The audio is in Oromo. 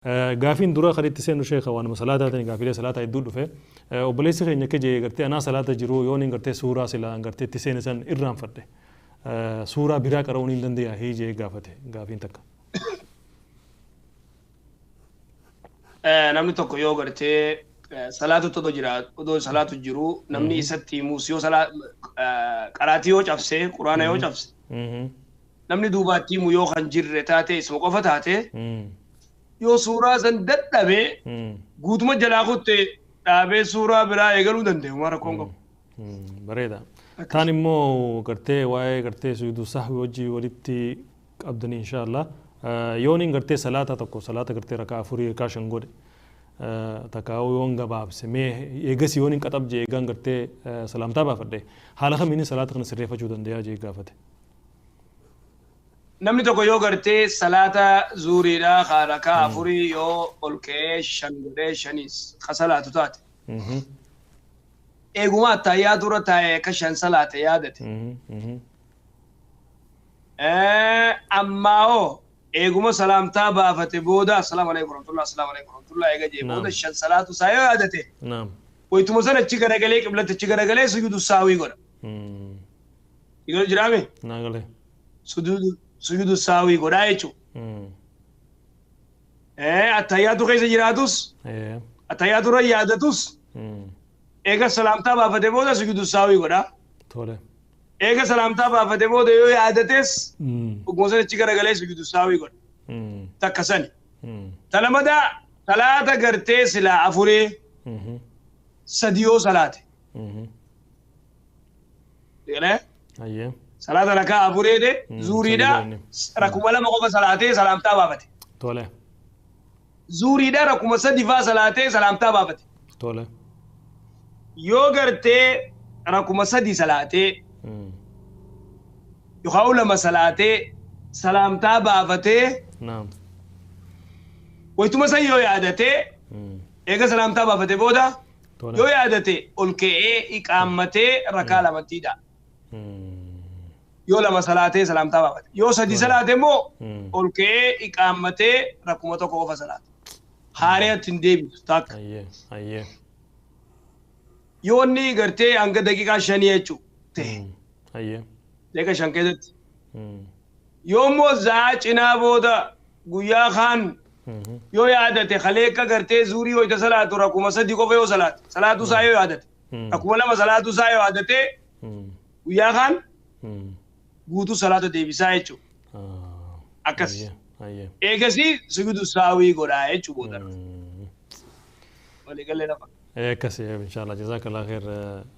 قافين درا خليت تسينو شيخ وانا مسلاتا تاني قافلة سلاتا يدود فيه وبليس خي نك جي قرتي أنا سلاتا جرو يونين قرتي سورة سلا قرتي تسين سن إرام فرده سورة بيرا كروني لندي هي جي قافته قافين تك namni tokko yoo gartee salaatu todo jira odoo salaatu jiru namni isatti muusiyoo qaraatii yoo cabse quraana yoo cabse namni duubaatti mu yoo kan jirre taate isma qofa taate yoo suuraa san dadhabe guutuma jalaa kutte dhaabee suuraa biraa eegaluu danda'u mara kongo bareeda taan immoo gartee waa'ee gartee sujuudu sahwi wajji walitti qabdani inshallah yooniin gartee salaata tokko salaata gartee rakaa afurii rakaa shan godhe takaawu yoon gabaabse mee eegas yooniin qaxab jee eegaan gartee salaamtaa baafadhe haala kamiin salaata kana sirreeffachuu danda'a jee gaafate. namni tokko yoo gartee salaata zuuriidhaa rakaa afurii yoo ol ka'ee shan godhee shanis ka salaatu taate eeguma attayyaa dura taa'ee ka shan salaate yaadate ammaa hoo eeguma salaamtaa baafate booda assalamu alaikum warahmatullahi eega jee booda shan salaatu isaa yoo yaadate waytuma sana achi garagalee qiblatti achi garagalee sujuudu saawii godha igalo jiraame sujuudu saawii godhaa jechuudha attayyaatu keessa jiraatus attayyaatu irra yaadatus eega salaamtaa baafate booda sujuudu saawii godhaa eega salaamtaa baafate booda yoo yaadates oguma sana achi garagalee sujuudu saawii godha takka sani talamadaa salaata gartee silaa afurii sadi yoo salaate salaata rakaa afurii de zuuriidha rakuma lama qofa salaatee salaamtaa baafate zuuriidha rakuma sadi faa salaatee salaamtaa baafate yoo gartee rakuma sadi salaatee yookaan lama salaatee salaamtaa baafatee waytuma san yoo yaadatee eega salaamtaa baafate booda yoo yaadate ol ka'ee iqaammatee rakaa lamattiidha yoo lama salaatee salaamtaa baafate yoo sadi salaate immoo ol ka'ee iqaammatee rakuma tokko qofa salaate haareetti hin deebisu takka yoo inni gartee hanga daqiiqaa shanii jechuu ta'e daqiiqa shan keessatti yoo immoo zaa cinaa booda guyyaa kaan yoo yaadate kaleekka gartee zuurii hoyta salaatu rakuma sadi qofa yoo salaate salaatu isaa yoo yaadate rakuma lama salaatu isaa yoo yaadate guyyaa kaan guutuu salaata deebisaa jechuudha akkas eegasii sujuudu saawii godhaa jechuu booda waliigalee lafa akkasii inshallah jazakallah khair